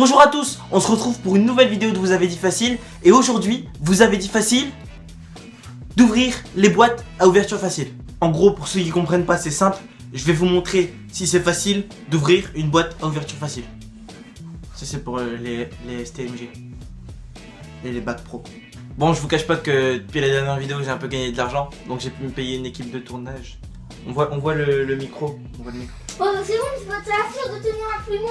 Bonjour à tous, on se retrouve pour une nouvelle vidéo de Vous avez dit facile. Et aujourd'hui, vous avez dit facile d'ouvrir les boîtes à ouverture facile. En gros, pour ceux qui comprennent pas, c'est simple. Je vais vous montrer si c'est facile d'ouvrir une boîte à ouverture facile. Ça c'est pour les STMG et les bacs pro. Bon, je vous cache pas que depuis la dernière vidéo, j'ai un peu gagné de l'argent. Donc j'ai pu me payer une équipe de tournage. On voit le micro. On voit le micro. Oh, c'est bon, c'est pas de faire de tenir un plumeau.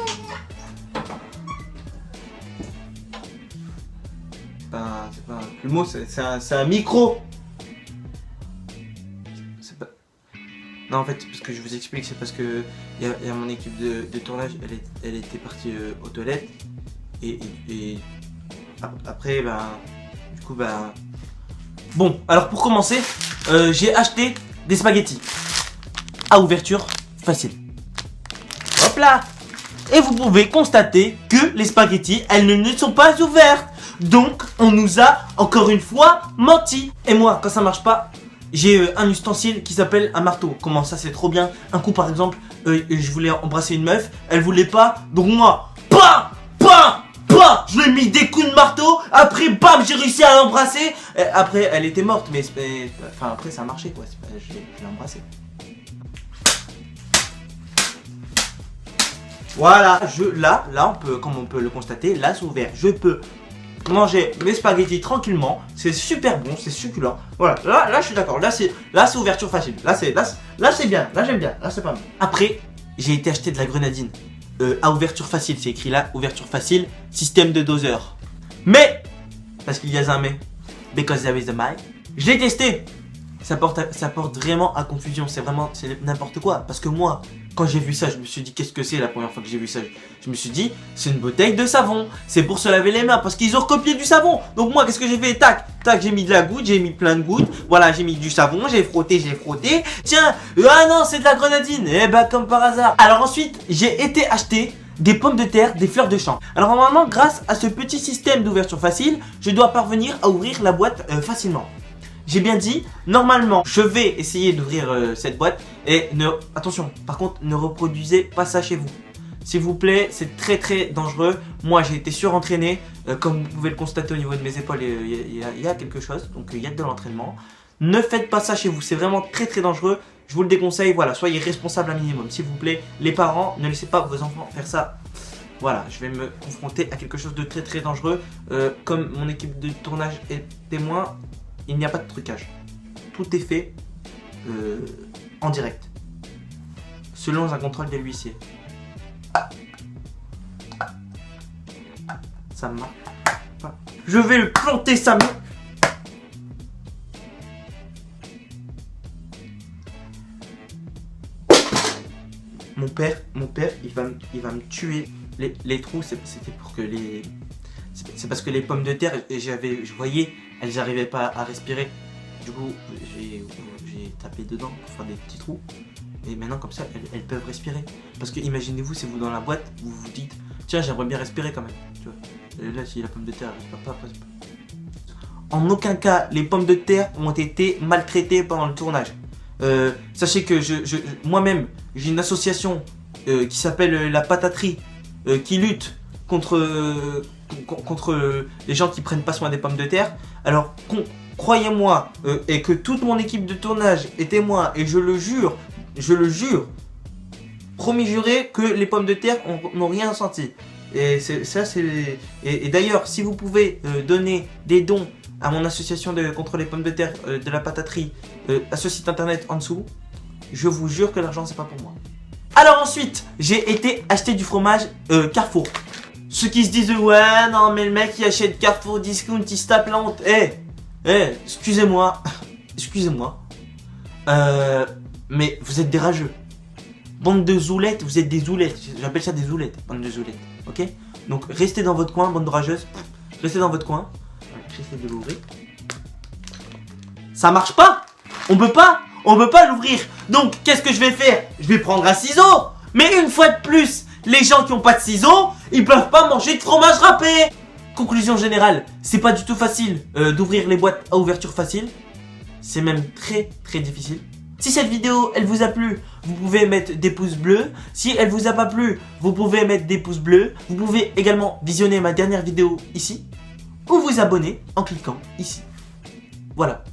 C'est pas un plumeau, c'est un micro. C'est pas... Non, en fait, parce que je vous explique, c'est parce que y a mon équipe de tournage, elle était partie aux toilettes. Et après, du coup, Bon, alors pour commencer, j'ai acheté des spaghettis à ouverture facile. Hop là! Et vous pouvez constater que les spaghettis, elles ne sont pas ouvertes. Donc, on nous a encore une fois menti. Et moi, quand ça marche pas, j'ai un ustensile qui s'appelle un marteau. Comment ça, c'est trop bien. Un coup, par exemple, je voulais embrasser une meuf, elle voulait pas. Donc moi, je lui ai mis des coups de marteau. Après, bam, j'ai réussi à l'embrasser. Après, elle était morte, mais enfin, après, ça a marché, quoi. Je l'ai embrassée. Voilà, là, comme on peut le constater, là, c'est ouvert. Je peux manger mes spaghettis tranquillement. C'est super bon, c'est succulent. Voilà, là, je suis d'accord. Là, c'est ouverture facile. Là, c'est bien. Là, j'aime bien. Là, c'est pas mal. Après, j'ai été acheter de la grenadine à ouverture facile. C'est écrit là, ouverture facile, système de doseur. Mais, parce qu'il y a un mais, because there is a my, je l'ai testé. Ça porte vraiment à confusion. C'est n'importe quoi. Parce que moi, quand j'ai vu ça, je me suis dit, qu'est-ce que c'est la première fois que j'ai vu ça? Je me suis dit, c'est une bouteille de savon. C'est pour se laver les mains parce qu'ils ont recopié du savon. Donc moi, qu'est-ce que j'ai fait? Tac, j'ai mis de la goutte, j'ai mis plein de gouttes. Voilà, j'ai mis du savon, j'ai frotté. Tiens, ah non, c'est de la grenadine. Eh ben, comme par hasard. Alors ensuite, j'ai été acheter des pommes de terre, des fleurs de champ. Alors normalement, grâce à ce petit système d'ouverture facile, je dois parvenir à ouvrir la boîte facilement. J'ai bien dit, normalement, je vais essayer d'ouvrir cette boîte et attention, par contre, ne reproduisez pas ça chez vous. S'il vous plaît, c'est très dangereux. Moi, j'ai été surentraîné. Comme vous pouvez le constater au niveau de mes épaules, il y a quelque chose. Donc, il y a de l'entraînement. Ne faites pas ça chez vous. C'est vraiment très dangereux. Je vous le déconseille. Voilà, soyez responsables un minimum. S'il vous plaît, les parents, ne laissez pas vos enfants faire ça. Voilà, je vais me confronter à quelque chose de très dangereux. Comme mon équipe de tournage est témoin, il n'y a pas de trucage. Tout est fait en direct. Selon un contrôle de l'huissier. Ça marche pas. Je vais le planter, ça me... Mon père, il va me tuer. Les trous, c'était pour que les... C'est parce que les pommes de terre, je voyais, elles n'arrivaient pas à respirer. Du coup, j'ai tapé dedans pour faire des petits trous. Et maintenant, comme ça, elles peuvent respirer. Parce que imaginez-vous, si vous dans la boîte, vous vous dites, tiens, j'aimerais bien respirer quand même. Tu vois. Et là, si la pomme de terre ne respire pas. En aucun cas, les pommes de terre ont été maltraitées pendant le tournage. Sachez que moi-même, j'ai une association qui s'appelle la Pataterie, qui lutte contre les gens qui prennent pas soin des pommes de terre. Alors croyez-moi, et que toute mon équipe de tournage est témoin, et je le jure, promis juré, que les pommes de terre n'ont rien senti. Et et d'ailleurs, si vous pouvez donner des dons à mon association contre les pommes de terre de la Pataterie, à ce site internet en dessous, je vous jure que l'argent c'est pas pour moi. Alors ensuite, j'ai été acheter du fromage Carrefour. Ceux qui se disent, ouais, non, mais le mec qui achète Carrefour Discount, il se tape la honte. Excusez-moi. Mais vous êtes des rageux. Bande de zoulettes, vous êtes des zoulettes. J'appelle ça des zoulettes, bande de zoulettes. Ok? Donc, restez dans votre coin, bande de rageuses. Restez dans votre coin. J'essaie de l'ouvrir. Ça marche pas. On peut pas l'ouvrir. Donc, qu'est-ce que je vais faire? Je vais prendre un ciseau. Mais une fois de plus, les gens qui n'ont pas de ciseaux, ils peuvent pas manger de fromage râpé. Conclusion générale, c'est pas du tout facile d'ouvrir les boîtes à ouverture facile. C'est même très difficile. Si cette vidéo, elle vous a plu, vous pouvez mettre des pouces bleus. Si elle vous a pas plu, vous pouvez mettre des pouces bleus. Vous pouvez également visionner ma dernière vidéo ici. Ou vous abonner en cliquant ici. Voilà.